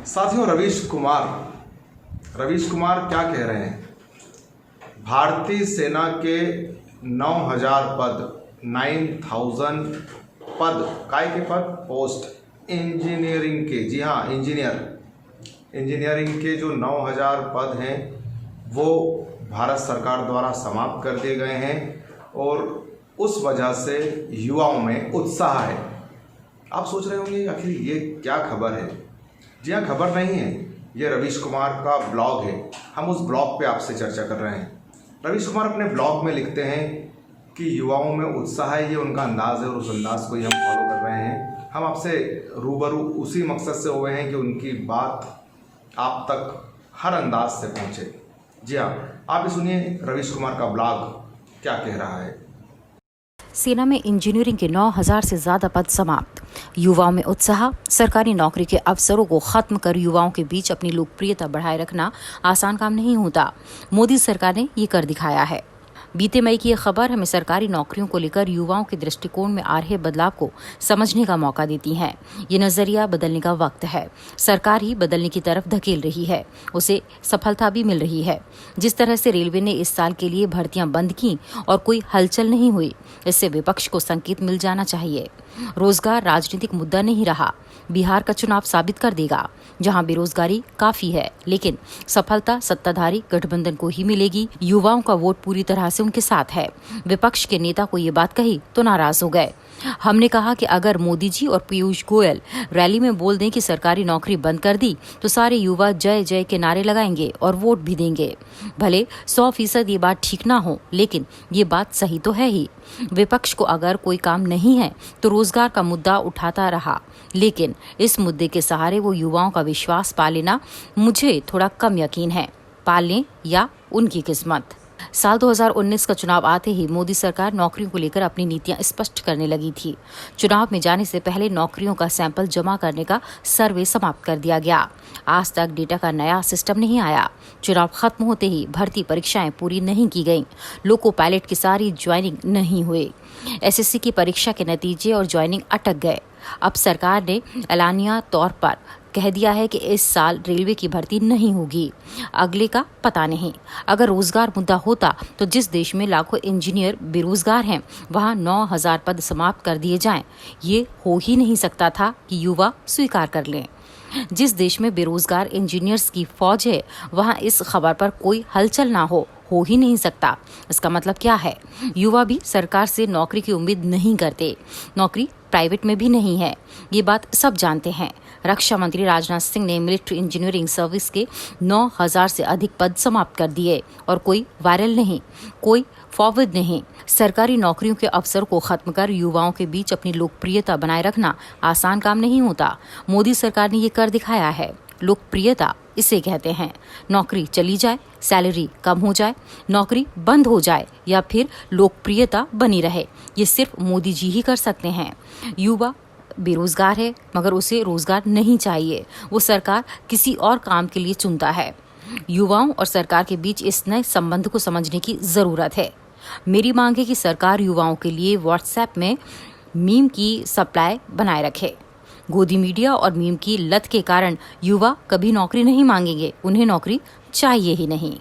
साथियों, रवीश कुमार क्या कह रहे हैं? भारतीय सेना के 9000 पद, 9000 पद, काय के पद, पोस्ट इंजीनियरिंग के, जी हाँ, इंजीनियरिंग के जो 9000 पद हैं वो भारत सरकार द्वारा समाप्त कर दिए गए हैं और उस वजह से युवाओं में उत्साह है। आप सोच रहे होंगे आखिर ये क्या खबर है? जी हाँ, खबर नहीं है, ये रवीश कुमार का ब्लॉग है। हम उस ब्लॉग पे आपसे चर्चा कर रहे हैं। रवीश कुमार अपने ब्लॉग में लिखते हैं कि युवाओं में उत्साह है, ये उनका अंदाज़ है और उस अंदाज़ को ही हम फॉलो कर रहे हैं। हम आपसे रूबरू उसी मकसद से हुए हैं कि उनकी बात आप तक हर अंदाज से पहुँचे। जी हाँ, आप भी सुनिए रवीश कुमार का ब्लॉग क्या कह रहा है। सेना में इंजीनियरिंग के 9000 से ज्यादा पद समाप्त, युवाओं में उत्साह। सरकारी नौकरी के अवसरों को खत्म कर युवाओं के बीच अपनी लोकप्रियता बढ़ाए रखना आसान काम नहीं होता। मोदी सरकार ने ये कर दिखाया है। बीते मई की यह खबर हमें सरकारी नौकरियों को लेकर युवाओं के दृष्टिकोण में आ रहे बदलाव को समझने का मौका देती है। ये नजरिया बदलने का वक्त है। सरकार ही बदलने की तरफ धकेल रही है, उसे सफलता भी मिल रही है। जिस तरह से रेलवे ने इस साल के लिए भर्तियां बंद की और कोई हलचल नहीं हुई, इससे विपक्ष को संकेत मिल जाना चाहिए। रोजगार राजनीतिक मुद्दा नहीं रहा। बिहार का चुनाव साबित कर देगा, जहां बेरोजगारी काफी है, लेकिन सफलता सत्ताधारी गठबंधन को ही मिलेगी। युवाओं का वोट पूरी तरह से उनके साथ है। विपक्ष के नेता को ये बात कही तो नाराज हो गए। हमने कहा कि अगर मोदी जी और पीयूष गोयल रैली में बोल दें कि सरकारी नौकरी बंद कर दी, तो सारे युवा जय जय के नारे लगाएंगे और वोट भी देंगे। भले 100% ये बात ठीक ना हो, लेकिन ये बात सही तो है ही। विपक्ष को अगर कोई काम नहीं है तो रोजगार का मुद्दा उठाता रहा, लेकिन इस मुद्दे के सहारे वो युवाओं का विश्वास पा लेना मुझे थोड़ा कम यकीन है। पाल लें या उनकी किस्मत। साल 2019 का चुनाव आते ही मोदी सरकार नौकरियों को लेकर अपनी नीतियां स्पष्ट करने लगी थी। चुनाव में जाने से पहले नौकरियों का सैंपल जमा करने का सर्वे समाप्त कर दिया गया। आज तक डेटा का नया सिस्टम नहीं आया। चुनाव खत्म होते ही भर्ती परीक्षाएं पूरी नहीं की गईं। लोको पायलट की सारी ज्वाइनिंग नहीं हुई। एसएससी की परीक्षा के नतीजे और ज्वाइनिंग अटक गए। अब सरकार ने एलानिया तौर पर कह दिया है कि इस साल रेलवे की भर्ती नहीं होगी। अगले का पता नहीं। अगर रोजगार मुद्दा होता तो जिस देश में लाखों इंजीनियर बेरोजगार हैं, वहां 9000 पद समाप्त कर दिए जाएं। ये हो ही नहीं सकता था कि युवा स्वीकार कर लें। जिस देश में बेरोजगार इंजीनियर्स की फौज है, वहां इस खबर पर कोई हलचल ना हो ही नहीं सकता। इसका मतलब क्या है? युवा भी सरकार से नौकरी की उम्मीद नहीं करते। नौकरी प्राइवेट में भी नहीं है, ये बात सब जानते हैं। रक्षा मंत्री राजनाथ सिंह ने मिलिट्री इंजीनियरिंग सर्विस के 9000 से अधिक पद समाप्त कर दिए और कोई वायरल नहीं, कोई फॉरवर्ड नहीं। सरकारी नौकरियों के अवसर को खत्म कर युवाओं के बीच अपनी लोकप्रियता बनाए रखना आसान काम नहीं होता। मोदी सरकार ने ये कर दिखाया है। लोकप्रियता इसे कहते हैं। नौकरी चली जाए, सैलरी कम हो जाए, नौकरी बंद हो जाए या फिर लोकप्रियता बनी रहे, ये सिर्फ मोदी जी ही कर सकते हैं। युवा बेरोजगार है, मगर उसे रोजगार नहीं चाहिए। वो सरकार किसी और काम के लिए चुनता है। युवाओं और सरकार के बीच इस नए संबंध को समझने की जरूरत है। मेरी मांग है कि सरकार युवाओं के लिए व्हाट्सएप में मीम की सप्लाई बनाए रखे। गोदी मीडिया और मीम की लत के कारण युवा कभी नौकरी नहीं मांगेंगे, उन्हें नौकरी चाहिए ही नहीं।